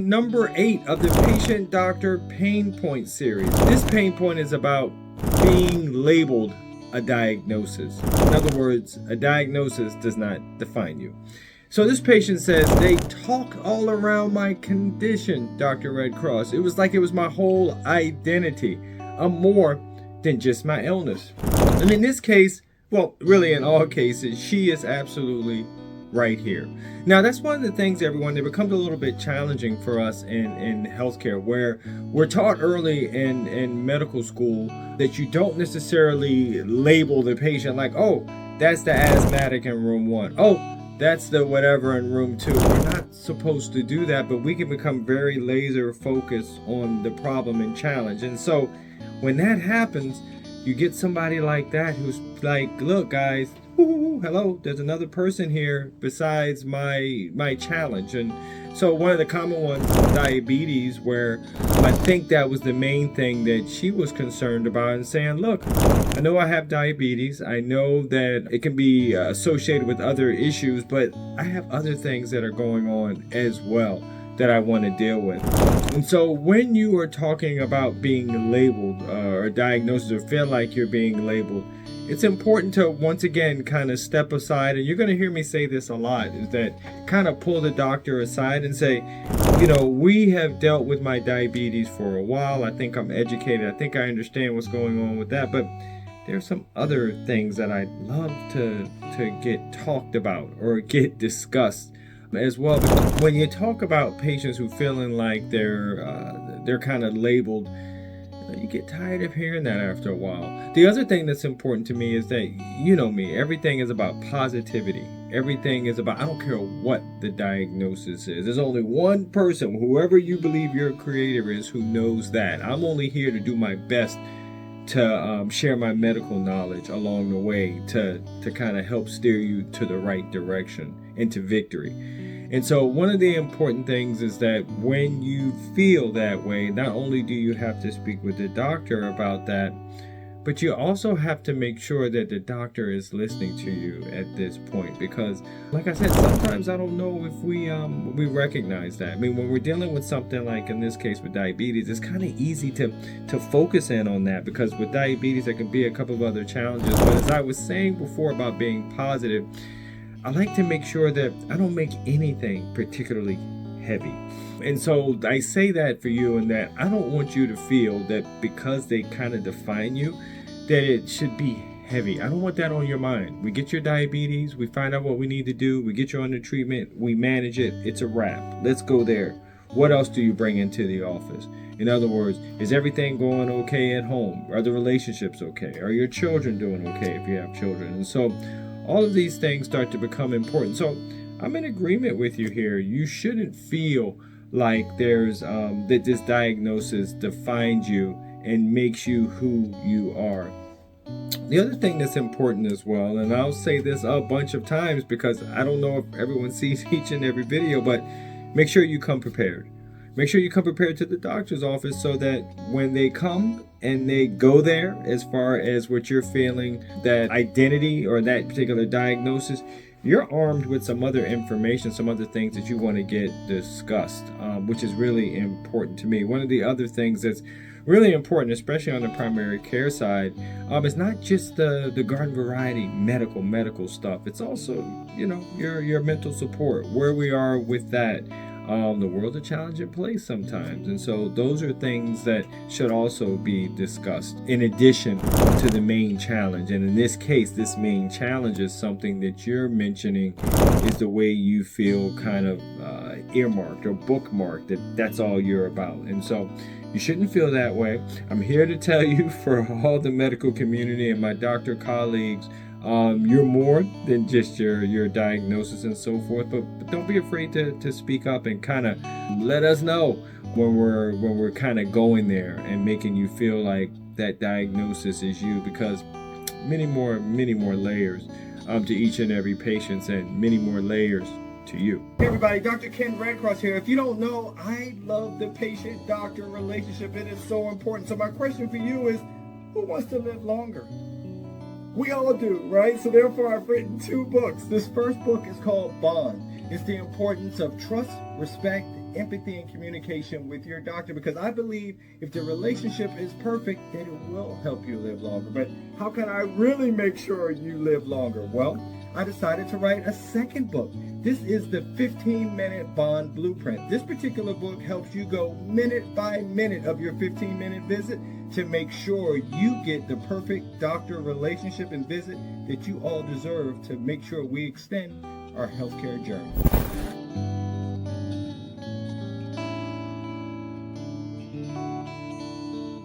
Number 8 of the Patient Doctor Painoint series. This pain point is about being labeled a diagnosis. In other words, a diagnosis does not define you. So this patient says, they talk all around my condition, Dr. Redcross. It was like it was my whole identity. I'm more than just my illness. And in this case, well, really in all cases, she is absolutely right here. Now, that's one of the things, everyone, that becomes a little bit challenging for us in healthcare, where we're taught early in medical school that you don't necessarily label the patient like, oh, that's the asthmatic in room 1. Oh, that's the whatever in room 2. We're not supposed to do that, but we can become very laser focused on the problem and challenge. And so when that happens, you get somebody like that who's like, look, guys, hello, there's another person here besides my challenge. And so one of the common ones is diabetes, where I think that was the main thing that she was concerned about, and saying, look, I know I have diabetes. I know that it can be associated with other issues, but I have other things that are going on as well that I want to deal with. And so when you are talking about being labeled or diagnosed, or feel like you're being labeled, it's important to, once again, kind of step aside. And you're going to hear me say this a lot, is that kind of pull the doctor aside and say, you know, we have dealt with my diabetes for a while. I think I'm educated. I think I understand what's going on with that. But there's some other things that I'd love to get talked about or get discussed as well. But when you talk about patients who feeling like they're kind of labeled, you get tired of hearing that after a while. The other thing that's important to me is that, you know me, everything is about positivity. Everything is about, I don't care what the diagnosis is. There's only one person, whoever you believe your creator is, who knows that. I'm only here to do my best to share my medical knowledge along the way to kind of help steer you to the right direction and to victory. And so one of the important things is that when you feel that way, not only do you have to speak with the doctor about that, but you also have to make sure that the doctor is listening to you at this point. Because, like I said, sometimes I don't know if we recognize that. I mean, when we're dealing with something like, in this case, with diabetes, it's kind of easy to focus in on that, because with diabetes, there can be a couple of other challenges. But as I was saying before about being positive, I like to make sure that I don't make anything particularly heavy. And so I say that for you, and that I don't want you to feel that because they kind of define you, that it should be heavy. I don't want that on your mind. We get your diabetes, we find out what we need to do, we get you on the treatment, we manage it, it's a wrap. Let's go there. What else do you bring into the office? In other words, is everything going okay at home? Are the relationships okay? Are your children doing okay if you have children? And so all of these things start to become important. So I'm in agreement with you here. You shouldn't feel like there's that this diagnosis defines you and makes you who you are. The other thing that's important as well, and I'll say this a bunch of times because I don't know if everyone sees each and every video, but make sure you come prepared. Make sure you come prepared to the doctor's office, so that when they come and they go there, as far as what you're feeling, that identity or that particular diagnosis, you're armed with some other information, some other things that you want to get discussed, which is really important to me. One of the other things that's really important, especially on the primary care side, is not just the garden variety medical stuff. It's also, you know, your mental support, where we are with that. The world's a challenging place sometimes, and so those are things that should also be discussed in addition to the main challenge. And in this case, this main challenge is something that you're mentioning is the way you feel kind of earmarked or bookmarked, that's all you're about. And so you shouldn't feel that way. I'm here to tell you, for all the medical community and my doctor colleagues, you're more than just your diagnosis and so forth, but don't be afraid to speak up and kind of let us know when we're kind of going there and making you feel like that diagnosis is you, because many more layers to each and every patient, and many more layers to you. Hey everybody, Dr. Ken Redcross here. If you don't know, I love the patient-doctor relationship. It is so important. So my question for you is, who wants to live longer? We all do, right? So therefore, I've written 2 books. This first book is called Bond. It's the importance of trust, respect, empathy and communication with your doctor, because I believe if the relationship is perfect, then it will help you live longer. But how can I really make sure you live longer? Well, I decided to write a second book. This is the 15-minute bond blueprint. This particular book helps you go minute by minute of your 15-minute visit to make sure you get the perfect doctor relationship and visit that you all deserve to make sure we extend our healthcare journey.